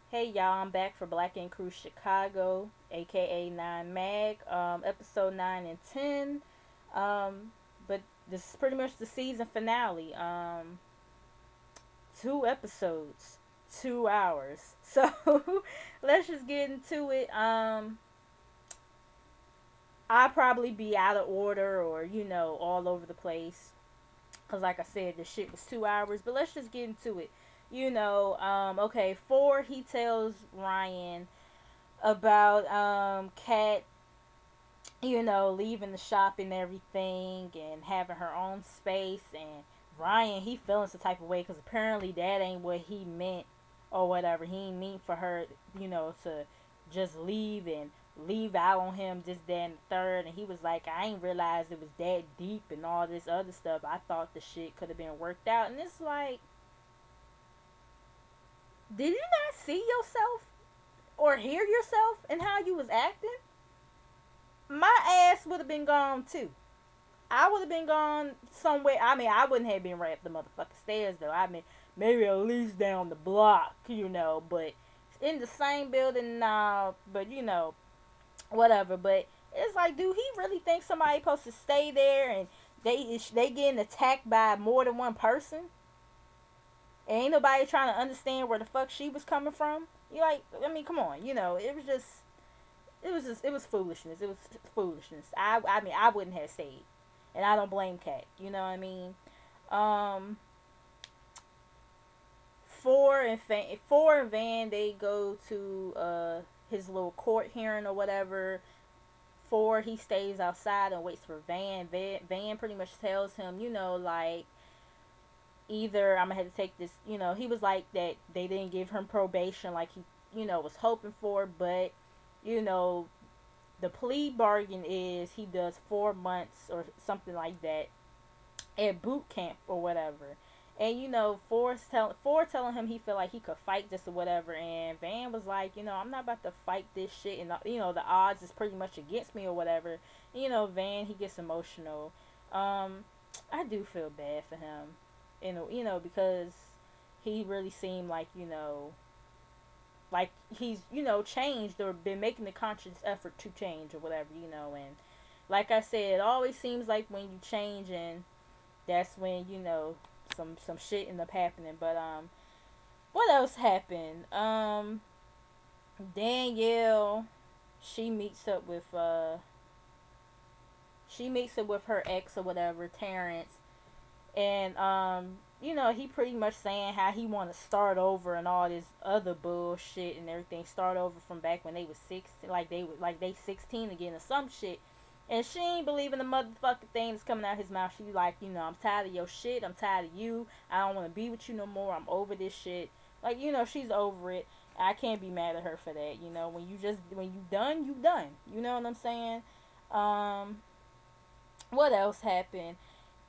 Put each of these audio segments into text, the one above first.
Hey y'all, I'm back for Black Ink Crew Chicago, aka 9 Mag, episode 9 and 10. But this is pretty much the season finale. 2 episodes, 2 hours. So let's just get into it. I'll probably be out of order or, all over the place. Because, like I said, the shit was 2 hours. But let's just get into it. Okay, 4, he tells Ryan about Kat, leaving the shop and everything and having her own space, and Ryan, he feeling some type of way because apparently that ain't what he meant or whatever. He ain't mean for her, to just leave and leave out on him, just that and the third. And he was like, I ain't realized it was that deep and all this other stuff. I thought the shit could have been worked out. And it's like, did you not see yourself or hear yourself and how you was acting? My ass would have been gone too. I would have been gone somewhere. I mean, I wouldn't have been right up the motherfucking stairs though. I mean, maybe at least down the block, but in the same building now. But whatever. But it's like, dude, he really thinks somebody supposed to stay there and they getting attacked by more than one person? And ain't nobody trying to understand where the fuck she was coming from. You like, I mean, come on, it was foolishness. It was foolishness. I mean, I wouldn't have stayed, and I don't blame Kat. You know what I mean? Um, Four and Van, they go to his little court hearing or whatever. Four, he stays outside and waits for Van. Van pretty much tells him, like, either I'm gonna have to take this. He was like that they didn't give him probation like he was hoping for, but you know the plea bargain is he does 4 months or something like that at boot camp or whatever. And Four telling him he feel like he could fight this or whatever, and Van was like, I'm not about to fight this shit, and the odds is pretty much against me or whatever. And, Van, he gets emotional. I do feel bad for him, because he really seemed like he's changed or been making the conscious effort to change or whatever, and like I said, it always seems like when you change, and that's when some shit end up happening. But what else happened? Danielle, she meets up with her ex or whatever, Terrence, and he pretty much saying how he want to start over and all this other bullshit and everything, start over from back when they was 16, like they 16 again or some shit. And she ain't believing the motherfucking thing that's coming out his mouth. She like, I'm tired of your shit. I'm tired of you. I don't want to be with you no more. I'm over this shit. Like, she's over it. I can't be mad at her for that. When you done, you done. You know what I'm saying? Um, what else happened?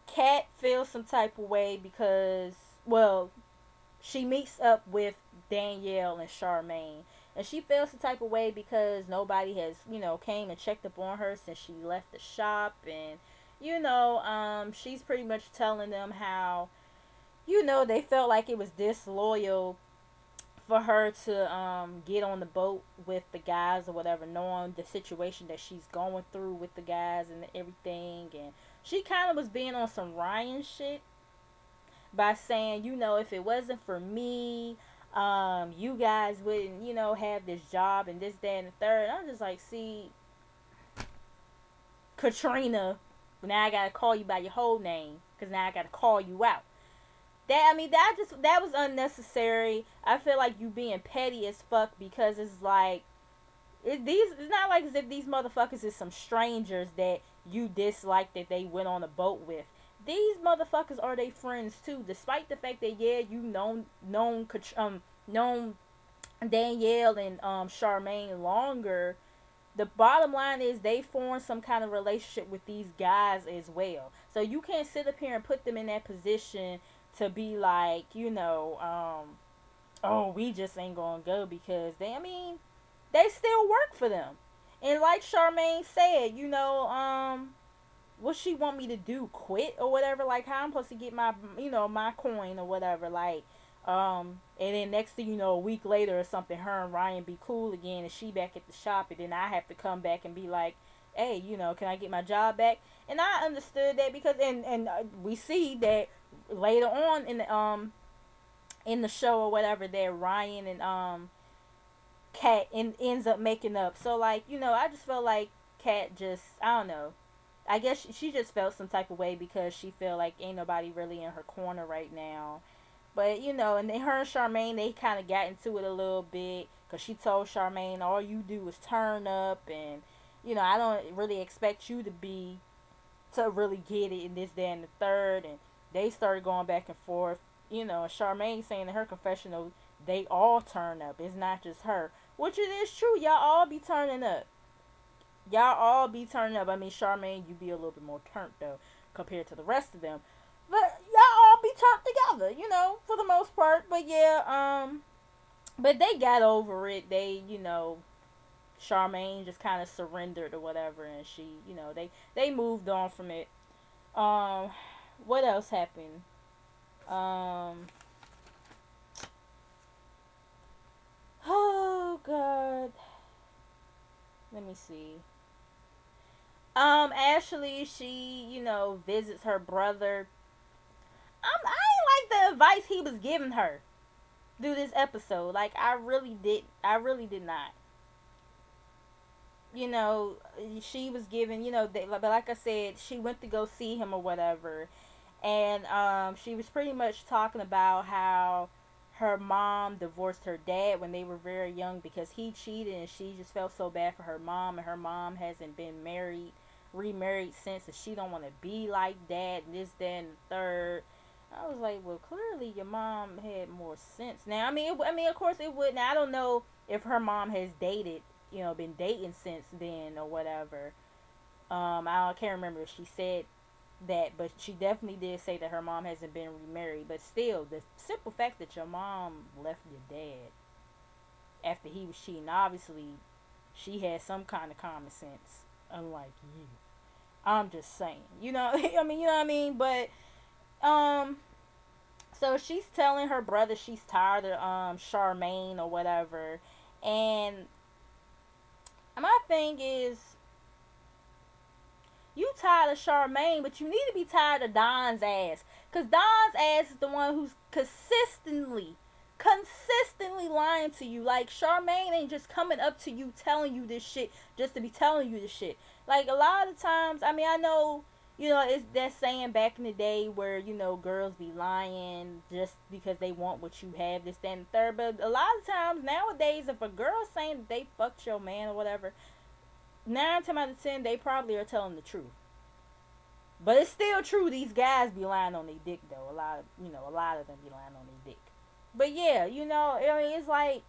Kat feels some type of way because, well, she meets up with Danielle and Charmaine, and she feels some type of way because nobody has, came and checked up on her since she left the shop, and she's pretty much telling them how, they felt like it was disloyal for her to get on the boat with the guys or whatever, knowing the situation that she's going through with the guys and everything. And she kind of was being on some Ryan shit by saying, if it wasn't for me, you guys wouldn't, have this job and this, that, and the third. I'm just like, see, Katrina, now I gotta call you by your whole name because now I gotta call you out. That was unnecessary. I feel like you being petty as fuck because it's like it's not like as if these motherfuckers is some strangers that you dislike that they went on a boat with. These motherfuckers are they friends too, despite the fact that yeah, you known Danielle and Charmaine longer. The bottom line is they formed some kind of relationship with these guys as well. So you can't sit up here and put them in that position to be like, oh, we just ain't gonna go because they still work for them. And like Charmaine said, what she want me to do? Quit or whatever? Like how I'm supposed to get my, my coin or whatever? Like, And then next thing you know, a week later or something, her and Ryan be cool again, and she back at the shop, and then I have to come back and be like, hey, can I get my job back? And I understood that because, we see that later on in the show or whatever, that Ryan and Kat ends up making up. So like, I just felt like Kat just, I don't know. I guess she just felt some type of way because she felt like ain't nobody really in her corner right now. But and then her and Charmaine, they kind of got into it a little bit because she told Charmaine, all you do is turn up, and I don't really expect you to really get it in this, that, and the third. And they started going back and forth. Charmaine saying in her confessional, they all turn up. It's not just her, which it is true. Y'all all be turning up. Y'all all be turning up. I mean, Charmaine, you be a little bit more turned though compared to the rest of them. But y'all all be turned together, for the most part. But yeah, but they got over it. They, Charmaine just kind of surrendered or whatever, and she, they moved on from it. Um, what else happened? Um, oh god, let me see. Ashley, she, visits her brother. I ain't like the advice he was giving her through this episode. Like, I really did not. You know, she was given, but like I said, she went to go see him or whatever, and she was pretty much talking about how her mom divorced her dad when they were very young because he cheated, and she just felt so bad for her mom, and her mom hasn't been remarried since, and she don't want to be like that, and this, that, and the third. I was like, well, clearly your mom had more sense. Now, of course it would. Now, I don't know if her mom has dated, been dating since then or whatever. I can't remember if she said that, but she definitely did say that her mom hasn't been remarried. But still, the simple fact that your mom left your dad after he was cheating, obviously, she had some kind of common sense, unlike you. I'm just saying, you know what I mean? But so she's telling her brother she's tired of Charmaine or whatever, and my thing is, you tired of Charmaine, but you need to be tired of Don's ass, cause Don's ass is the one who's consistently lying to you. Like, Charmaine ain't just coming up to you telling you this shit just to be telling you this shit. Like, a lot of times, I know, it's that saying back in the day where, girls be lying just because they want what you have, this, that, and the third. But a lot of times nowadays, if a girl's saying that they fucked your man or whatever, 9 times out of 10, they probably are telling the truth. But it's still true, these guys be lying on their dick, though. A lot of them be lying on their dick. But yeah, it's like,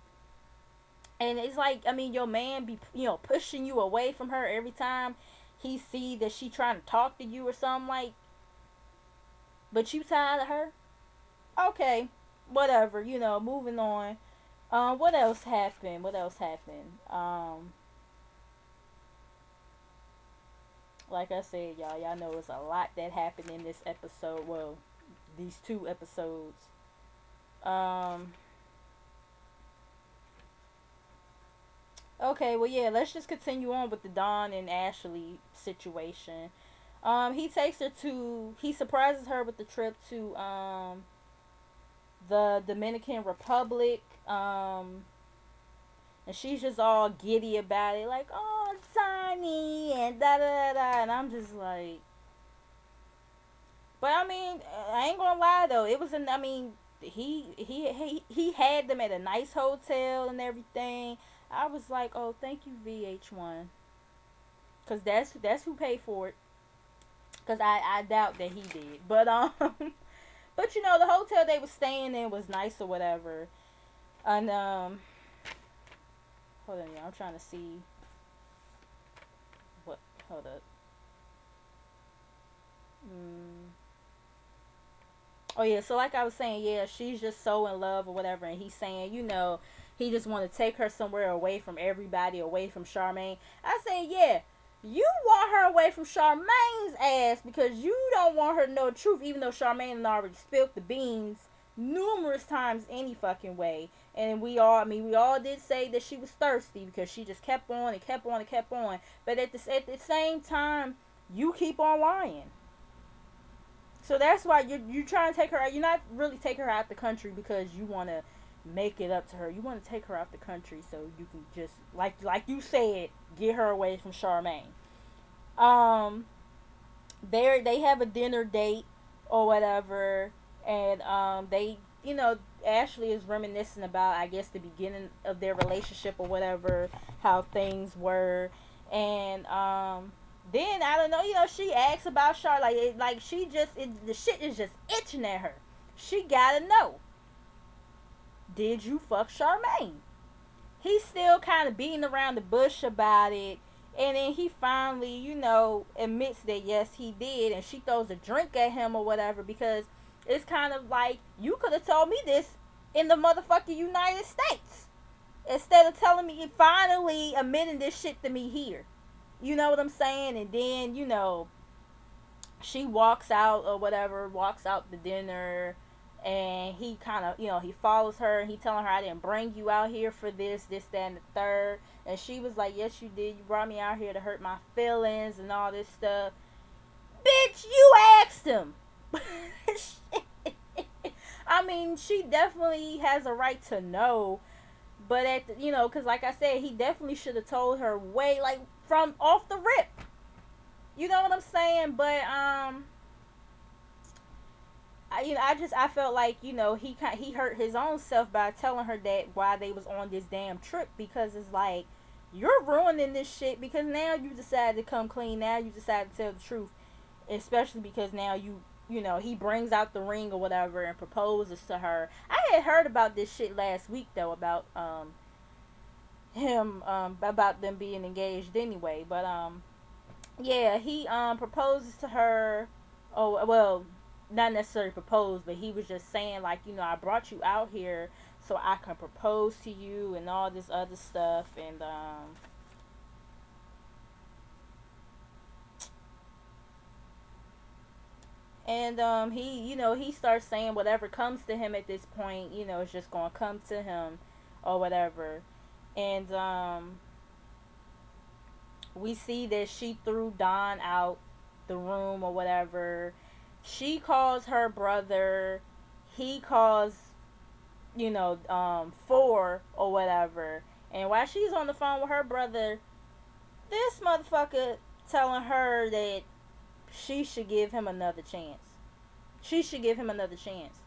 and it's like, your man be, pushing you away from her every time he see that she trying to talk to you or something, like, but you tired of her? Okay, whatever, moving on. What else happened? Like I said, y'all know it's a lot that happened in this episode. Well, these 2 episodes. Okay, well, yeah, let's just continue on with the Dawn and Ashley situation. He surprises her with the trip to, the Dominican Republic, and she's just all giddy about it, like, oh, Tiny, and da da da, and I'm just like, but I ain't gonna lie though, it was he had them at a nice hotel and everything. I was like, oh, thank you, VH1, cause that's who paid for it. Cause I doubt that he did, but but the hotel they was staying in was nice or whatever, and hold on, y'all, I'm trying to see what. Hold up. Oh yeah, so like I was saying, yeah, she's just so in love or whatever, and he's saying, he just want to take her somewhere away from everybody, away from Charmaine. I say, yeah, you want her away from Charmaine's ass because you don't want her to know the truth, even though Charmaine already spilled the beans, numerous times any fucking way. And we all, I mean, we all did say that she was thirsty because she just kept on and kept on and kept on. But at the same time, you keep on lying. So that's why you're trying to take her out. You're not really taking her out the country because you want to make it up to her. You want to take her out the country so you can just, like you said, get her away from Charmaine. Um, they have a dinner date or whatever, and they, Ashley is reminiscing about, I guess, the beginning of their relationship or whatever, how things were. And then I don't know, she asks about Char, like she just, the shit is just itching at her. She gotta know, did you fuck Charmaine? He's still kind of beating around the bush about it. And then he finally, admits that yes, he did. And she throws a drink at him or whatever, because it's kind of like, you could have told me this in the motherfucking United States instead of telling me, finally admitting this shit to me here. You know what I'm saying? And then, she walks out or whatever, walks out the dinner, and he kind of, he follows her, and he telling her, I didn't bring you out here for this, that, and the third. And she was like, yes, you did. You brought me out here to hurt my feelings and all this stuff. Bitch, you asked him. I mean, she definitely has a right to know. But because like I said, he definitely should have told her way, like, from off the rip. You know what I'm saying? But I felt like, he hurt his own self by telling her that while they was on this damn trip, because it's like, you're ruining this shit because now you decided to come clean. Now you decided to tell the truth, especially because now he brings out the ring or whatever and proposes to her. I had heard about this shit last week though, about him, about them being engaged anyway. But yeah, he proposes to her. Oh well, not necessarily proposed, but he was just saying, like, I brought you out here so I can propose to you and all this other stuff. And he starts saying whatever comes to him at this point, is just gonna come to him or whatever. And we see that she threw Don out the room or whatever. She calls her brother. He calls, Four or whatever. And while she's on the phone with her brother, this motherfucker telling her that she should give him another chance. She should give him another chance.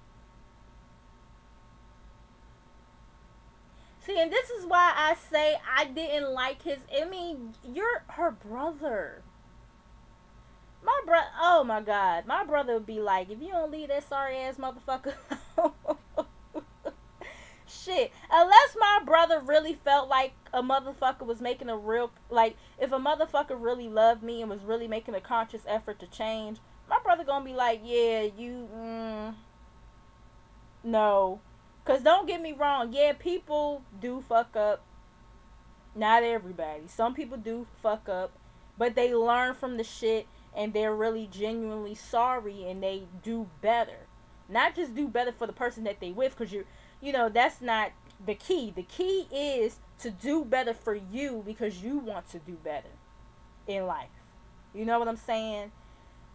See, and this is why I say I didn't like his. I mean, you're her brother. My brother, oh my god, my brother would be like, if you don't leave that sorry ass motherfucker alone. Shit, unless my brother really felt like a motherfucker was making a real, like, if a motherfucker really loved me and was really making a conscious effort to change, my brother gonna be like, yeah, no. Because don't get me wrong, yeah, people do fuck up. Not everybody. Some people do fuck up, but they learn from the shit and they're really genuinely sorry and they do better. Not just do better for the person that they with, because that's not the key. The key is to do better for you because you want to do better in life. You know what I'm saying?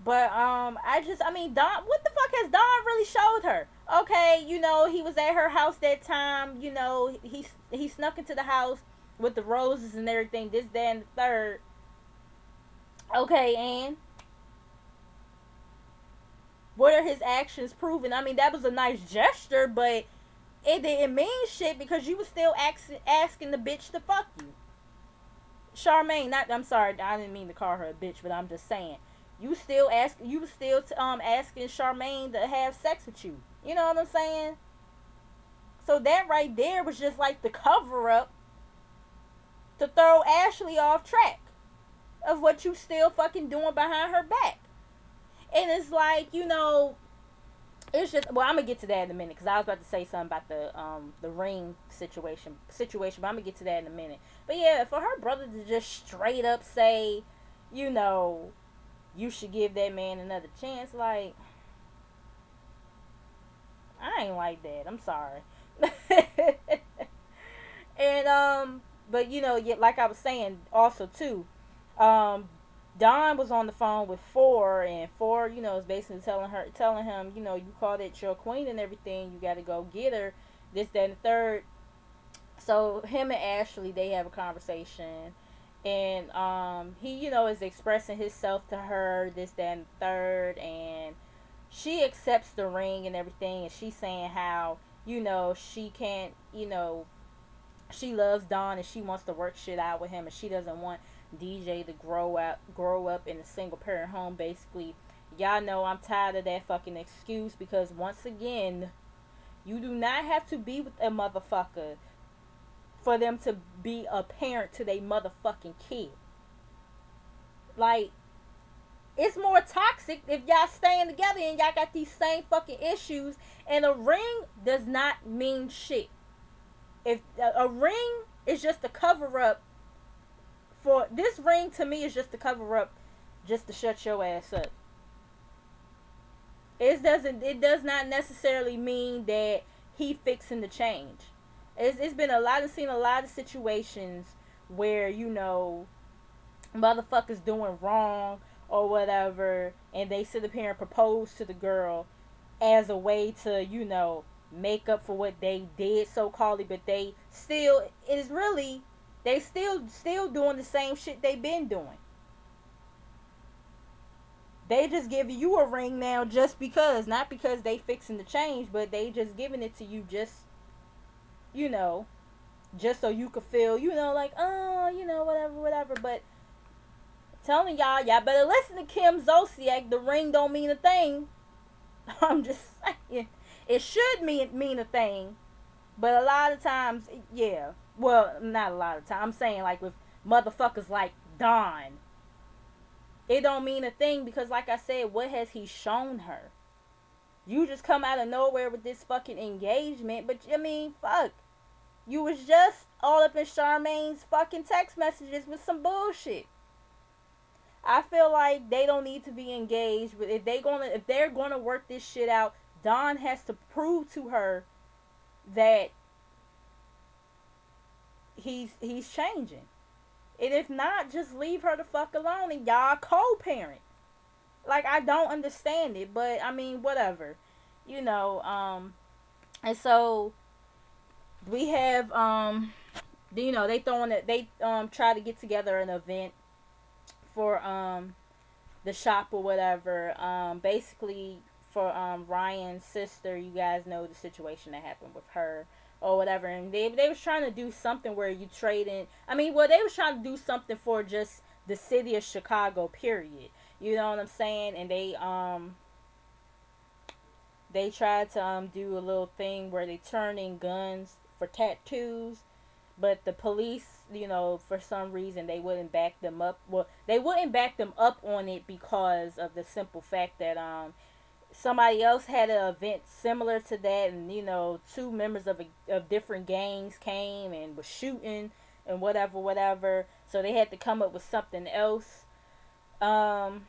But Don, what the fuck has Don really showed her? Okay, he was at her house that time. He snuck into the house with the roses and everything. This, that, and the third. Okay, and what are his actions proving? I mean, that was a nice gesture, but it didn't mean shit because you was still asking the bitch to fuck you. Charmaine, I'm sorry, I didn't mean to call her a bitch, but I'm just saying. You was still asking Charmaine to have sex with you. You know what I'm saying? So that right there was just like the cover up to throw Ashley off track of what you still fucking doing behind her back. And it's like, it's just, well, I'm gonna get to that in a minute because I was about to say something about the ring situation, but I'm gonna get to that in a minute. But yeah, for her brother to just straight up say, you should give that man another chance, like, I ain't like that. I'm sorry. And but you know, yet like I was saying also too, um, Don was on the phone with Four, and Four, you know, is basically telling him, you know, you called it your queen and everything. You got to go get her. This, that, and the third. So him and Ashley, they have a conversation, and he, you know, is expressing himself to her. This, that, and the third, and she accepts the ring and everything, and she's saying how, you know, she can't, you know, she loves Don and she wants to work shit out with him, and she doesn't want DJ to grow up in a single parent home. Basically, y'all know I'm tired of that fucking excuse, because once again, you do not have to be with a motherfucker for them to be a parent to their motherfucking kid. Like, it's more toxic if y'all staying together and y'all got these same fucking issues, and a ring does not mean shit. If a ring is just a cover up for this, ring to me is just a cover up just to shut your ass up. It does not necessarily mean that he fixing the change. It's been a lot of seen a lot of situations where, you know, motherfuckers doing wrong or whatever, and they sit up here and propose to the girl as a way to, you know, make up for what they did so called, but they still, it is really, they still doing the same shit they been doing. They just give you a ring now just because, not because they fixing the change, but they just giving it to you just, you know, just so you could feel, you know, like, oh, you know, whatever. But telling y'all better listen to Kim Zolciak. The ring don't mean a thing. I'm just saying, it should mean a thing, but a lot of times, yeah. Well, not a lot of times. I'm saying, like, with motherfuckers like Don, it don't mean a thing, because, like I said, what has he shown her? You just come out of nowhere with this fucking engagement, but I mean, fuck. You was just all up in Charmaine's fucking text messages with some bullshit. I feel like they don't need to be engaged, but if they're gonna work this shit out, Don has to prove to her that he's changing. And if not, just leave her the fuck alone and y'all co-parent. Like, I don't understand it, but I mean, whatever. You know, and so we have you know, they try to get together an event for the shop or whatever. Basically for Ryan's sister, you guys know the situation that happened with her or whatever, and they was trying to do something where you trade in. I mean, well, they was trying to do something for just the city of Chicago, period. You know what I'm saying? And they tried to do a little thing where they turn in guns for tattoos, but the police, you know, for some reason they wouldn't back them up. Well, they wouldn't back them up on it because of the simple fact that somebody else had an event similar to that, and you know, two members of different gangs came and was shooting and whatever. So they had to come up with something else. I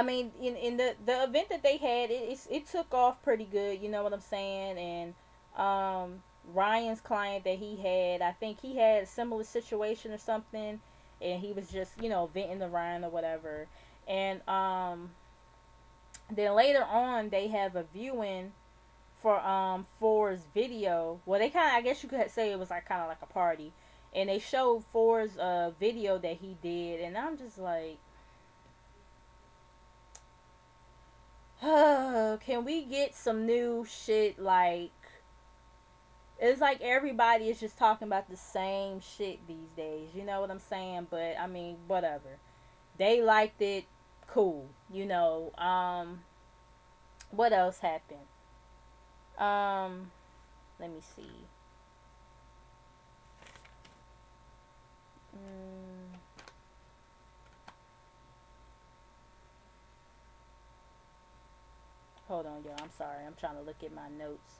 mean, in the event that they had, it took off pretty good. You know what I'm saying? And Ryan's client that he had, I think he had a similar situation or something, and he was just, you know, venting to Ryan or whatever. And then later on, they have a viewing for Four's video. Well, they kind of, I guess you could say it was like kind of like a party, and they showed Four's video that he did, and I'm just like, can we get some new shit? Like, it's like everybody is just talking about the same shit these days. You know what I'm saying? But I mean, whatever. They liked it. Cool. You know. What else happened? Let me see. Mm, hold on, y'all. I'm sorry. I'm trying to look at my notes.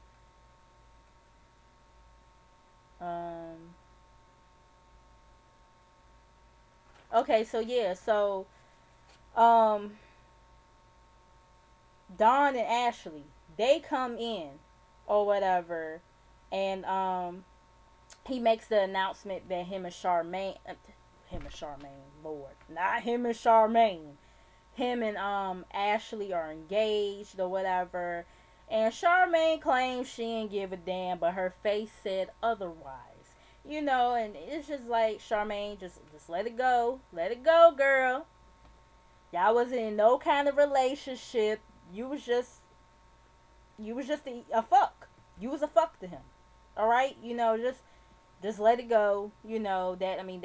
Um. Okay, so yeah, so um, Dawn and Ashley, They come in or whatever, and he makes the announcement that Lord, not him and Charmaine, him and Ashley are engaged or whatever. And Charmaine claims she didn't give a damn, but her face said otherwise. You know, and it's just like, Charmaine, just let it go. Let it go, girl. Y'all wasn't in no kind of relationship. You was just a fuck. You was a fuck to him. Alright? You know, just let it go. You know, that, I mean,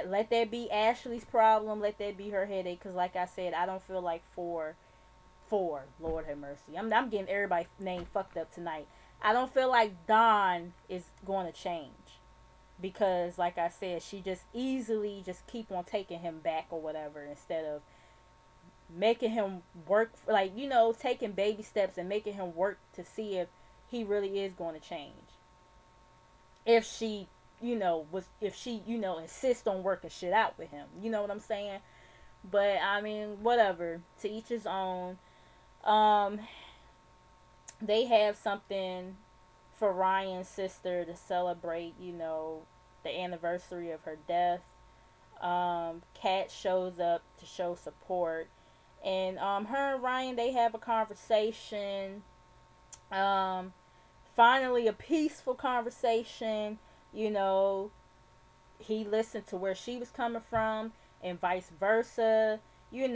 let that be Ashley's problem. Let that be her headache. Because, like I said, I don't feel like Lord have mercy. I'm getting everybody's name fucked up tonight. I don't feel like Dawn is going to change. Because, like I said, she just easily just keep on taking him back or whatever, instead of making him work, like, you know, taking baby steps and making him work to see if he really is going to change. If she, if she, insists on working shit out with him. You know what I'm saying? But, I mean, whatever. To each his own. They have something for Ryan's sister to celebrate, the anniversary of her death. Kat shows up to show support. And her and Ryan, they have a conversation. Finally a peaceful conversation. He listened to where she was coming from and vice versa. He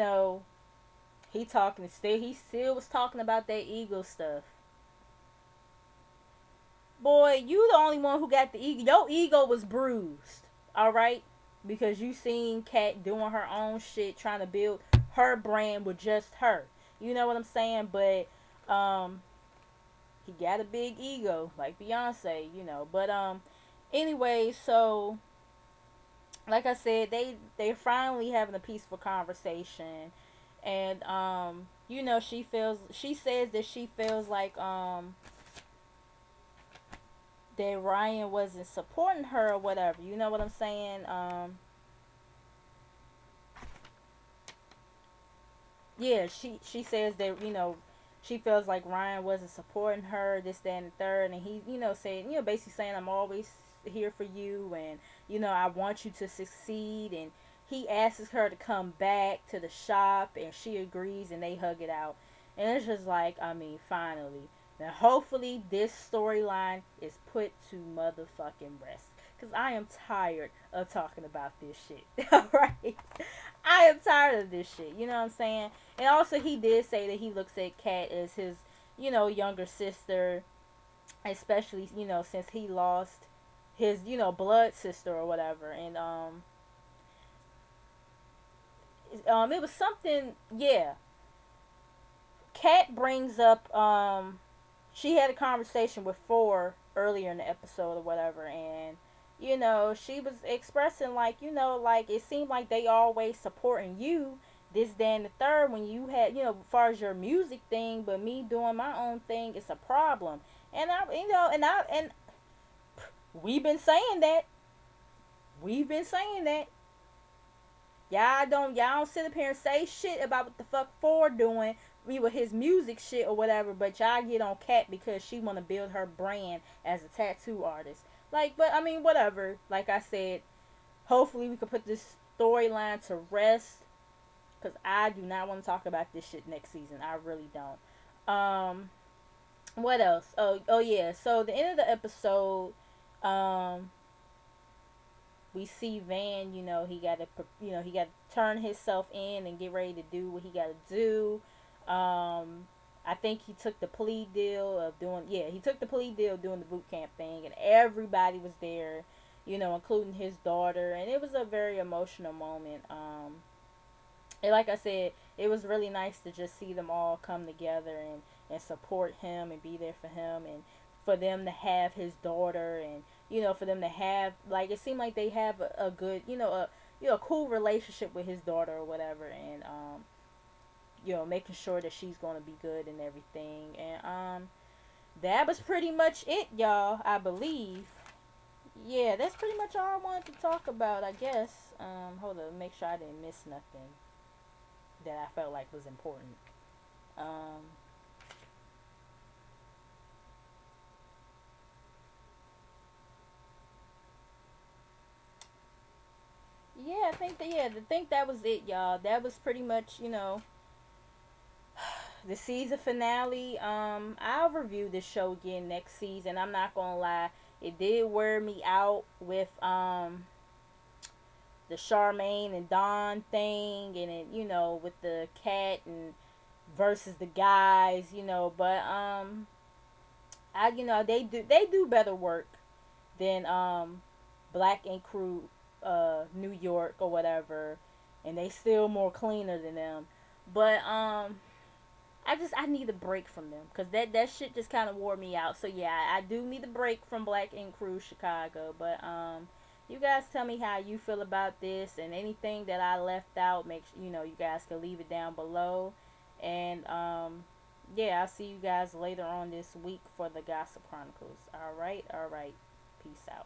still was talking about that ego stuff. Boy, you the only one who got the ego. Your ego was bruised, alright? Because you seen Kat doing her own shit, trying to build her brand with just her. You know what I'm saying? But, he got a big ego, like Beyonce, But, anyway, so, like I said, they finally having a peaceful conversation. And, she says that she feels like, that Ryan wasn't supporting her or whatever. You know what I'm saying? Yeah, she says that, she feels like Ryan wasn't supporting her, this, that, and the third. And he, saying, basically saying, I'm always here for you, and, I want you to succeed. And he asks her to come back to the shop, and she agrees, and they hug it out. And it's just like, I mean, finally. Now, hopefully, this storyline is put to motherfucking rest. Because I am tired of talking about this shit. Alright? I am tired of this shit. You know what I'm saying? And also, he did say that he looks at Kat as his, younger sister. Especially, since he lost his, blood sister or whatever. And, it was something, yeah. Kat brings up, she had a conversation with Four earlier in the episode or whatever, and she was expressing like, like it seemed like they always supporting you, this, that, and the third, when you had, as far as your music thing, but me doing my own thing, it's a problem. And and we've been saying that. We've been saying that. Y'all don't sit up here and say shit about what the fuck Ford doing with his music shit or whatever, but y'all get on Kat because she want to build her brand as a tattoo artist. Like, but I mean, whatever. Like I said, hopefully we can put this storyline to rest, because I do not want to talk about this shit next season. I really don't. What else? Oh yeah. So the end of the episode, we see Van, he got to turn himself in and get ready to do what he got to do. I think he took the plea deal of doing the boot camp thing, and everybody was there, including his daughter, and it was a very emotional moment. And like I said, it was really nice to just see them all come together and support him and be there for him, and for them to have his daughter, and for them to have, like, it seemed like they have a good, a cool relationship with his daughter or whatever, and making sure that she's going to be good and everything. And that was pretty much it, y'all, I believe. Yeah, that's pretty much all I wanted to talk about, I guess. Hold on, make sure I didn't miss nothing that I felt like was important. yeah, I think that was it, y'all. That was pretty much, the season finale. I'll review this show again next season. I'm not gonna lie, it did wear me out with the Charmaine and Dawn thing, and it, with the cat and versus the guys, but they do better work than Black and Crew New York or whatever, and they still more cleaner than them. But I need a break from them because that shit just kind of wore me out. So yeah, I do need a break from Black and Crew Chicago. But you guys tell me how you feel about this and anything that I left out. Make sure you guys can leave it down below. And yeah, I'll see you guys later on this week for the Gossip Chronicles. All right, peace out.